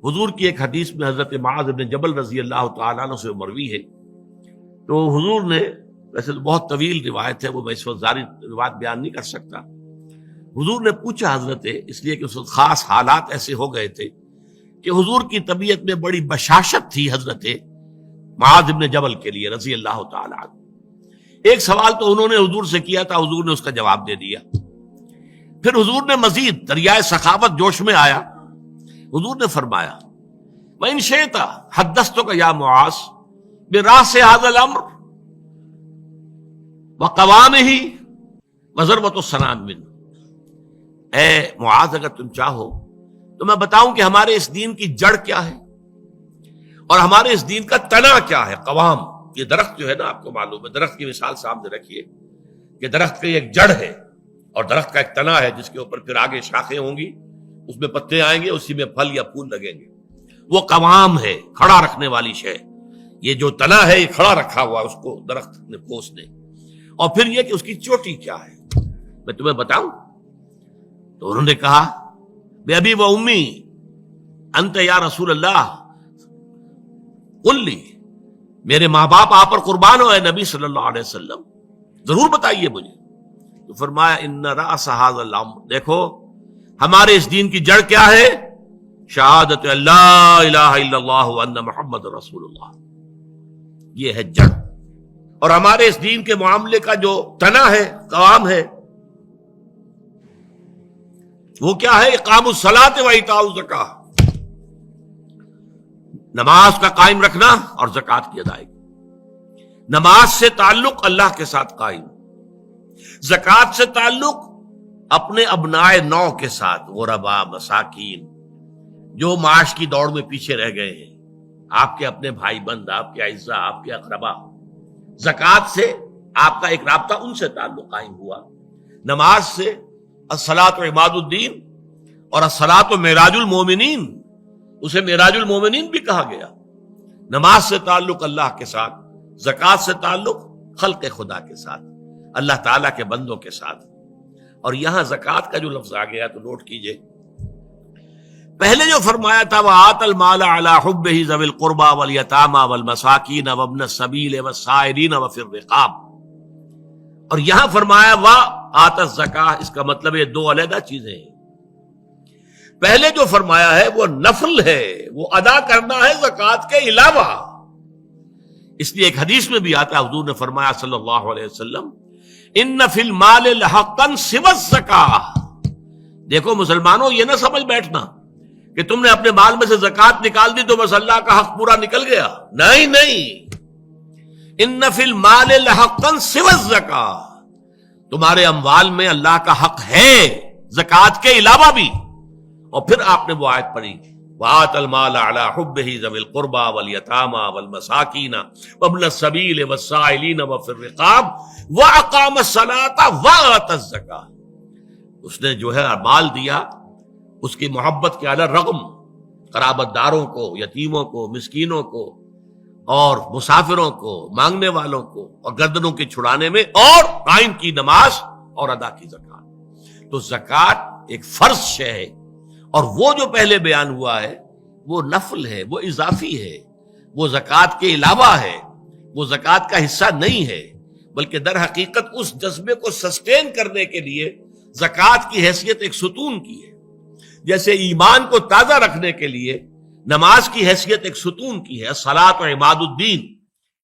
حضور کی ایک حدیث میں حضرت معاذ بن جبل رضی اللہ تعالیٰ عنہ سے مروی ہے، تو حضور نے، ویسے تو بہت طویل روایت ہے، وہ میں اس وقت ساری روایت بیان نہیں کر سکتا، حضور نے پوچھا حضرت، اس لیے کہ اس وقت خاص حالات ایسے ہو گئے تھے کہ حضور کی طبیعت میں بڑی بشاشت تھی حضرت معاذ بن جبل کے لیے رضی اللہ تعالیٰ عنہ۔ ایک سوال تو انہوں نے حضور سے کیا تھا، حضور نے اس کا جواب دے دیا۔ پھر حضور نے مزید دریائے سخاوت جوش میں آیا، حضور نے فرمایا وَإِن شِئْتَ حَدَّثْتُكَ يَا مُعَاذ بِرَأْسِ هَذَا الْأَمْرِ وَقَوَامِهِ وَذَرْوَةُ السَّنَامِ مِنْهُ۔ اے معاذ، اگر تم چاہو تو میں بتاؤں کہ ہمارے اس دین کی جڑ کیا ہے اور ہمارے اس دین کا تنا کیا ہے۔ قوام، یہ درخت جو ہے نا، آپ کو معلوم ہے، درخت کی مثال سامنے رکھیے کہ درخت کی ایک جڑ ہے اور درخت کا ایک تنا ہے جس کے اوپر پھر آگے شاخیں ہوں گی، اس میں پتے آئیں گے، اسی میں پھل یا پھول لگیں گے۔ وہ قوام ہے، کھڑا رکھنے والی شے۔ یہ جو تنا ہے یہ کھڑا رکھا ہوا اس کو درخت نے، پوس نے۔ اور پھر یہ کہ اس کی چوٹی کیا ہے، میں تمہیں بتاؤں؟ تو انہوں نے کہا بے ابی و امی انت یا رسول اللہ قل لی، میرے ماں باپ آپ پر قربان ہو اے نبی صلی اللہ علیہ وسلم، ضرور بتائیے مجھے۔ تو فرمایا ان رأس هذا الامر، دیکھو ہمارے اس دین کی جڑ کیا ہے؟ شہادت اللہ الہ الا اللہ وان محمد رسول اللہ، یہ ہے جڑ۔ اور ہمارے اس دین کے معاملے کا جو تنا ہے، قوام ہے، وہ کیا ہے؟ اقام الصلاۃ و ایتاء الزکاۃ، نماز کا قائم رکھنا اور زکوٰۃ کی ادائیگی۔ نماز سے تعلق اللہ کے ساتھ قائم، زکوٰۃ سے تعلق اپنے ابناء نو کے ساتھ، غربا، مساکین، جو معاش کی دوڑ میں پیچھے رہ گئے ہیں، آپ کے اپنے بھائی بند، آپ کے اعزاء، آپ کے اقربا۔ زکوٰۃ سے آپ کا ایک رابطہ ان سے تعلق قائم ہوا۔ نماز سے الصلاۃ عماد الدین اور الصلاۃ معراج المومنین، اسے معراج المومنین بھی کہا گیا۔ نماز سے تعلق اللہ کے ساتھ، زکوٰۃ سے تعلق خلق خدا کے ساتھ، اللہ تعالیٰ کے بندوں کے ساتھ۔ اور یہاں زکوٰۃ کا جو لفظ آ گیا تو نوٹ کیجئے، پہلے جو فرمایا تھا وَآتَ الْمَالَ عَلَىٰ حُبِّهِ ذَوِي الْقُرْبَىٰ وَالْيَتَامَىٰ وَالْمَسَاكِينَ وَابْنَ السَّبِيلِ وَالسَّائِلِينَ وَفِي الرِّقَابِ، اور یہاں فرمایا وَآتَ الزَّكَاةَ، اس کا مطلب یہ دو علیحدہ چیزیں ہیں۔ پہلے جو فرمایا ہے وہ نفل ہے، وہ ادا کرنا ہے زکوٰۃ کے علاوہ۔ اس لیے ایک حدیث میں بھی آتا ہے، حضور نے فرمایا صلی اللہ علیہ وسلم ان فی المال لحقا سوی الزکاۃ، دیکھو مسلمانوں، یہ نہ سمجھ بیٹھنا کہ تم نے اپنے مال میں سے زکوٰۃ نکال دی تو بس اللہ کا حق پورا نکل گیا، نہیں نہیں، ان فی المال لحقا سوی الزکاۃ، تمہارے اموال میں اللہ کا حق ہے زکوٰۃ کے علاوہ بھی۔ اور پھر آپ نے وہ آیت پڑھی وَآتَ الْمَالَ عَلَىٰ حُبِّهِ ذَوِي الْقُرْبَىٰ وَالْيَتَامَىٰ وَالْمَسَاكِينَ وَابْنَ السَّبِيلِ وَالسَّائِلِينَ وَفِي الرِّقَابِ وَأَقَامَ الصَّلَاةَ وَآتَى الزَّكَاةَ، اس نے جو ہے مال دیا اس کی محبت کے علی رغم، قرابت داروں کو، یتیموں کو، مسکینوں کو اور مسافروں کو، مانگنے والوں کو، اور گردنوں کے چھڑانے میں، اور قائم کی نماز اور ادا کی زکوٰۃ۔ تو زکوٰۃ ایک فرض شے ہے، اور وہ جو پہلے بیان ہوا ہے وہ نفل ہے، وہ اضافی ہے، وہ زکوٰۃ کے علاوہ ہے، وہ زکوٰۃ کا حصہ نہیں ہے، بلکہ در حقیقت اس جذبے کو سسٹین کرنے کے لیے زکوٰۃ کی حیثیت ایک ستون کی ہے، جیسے ایمان کو تازہ رکھنے کے لیے نماز کی حیثیت ایک ستون کی ہے، الصلاۃ عماد الدین۔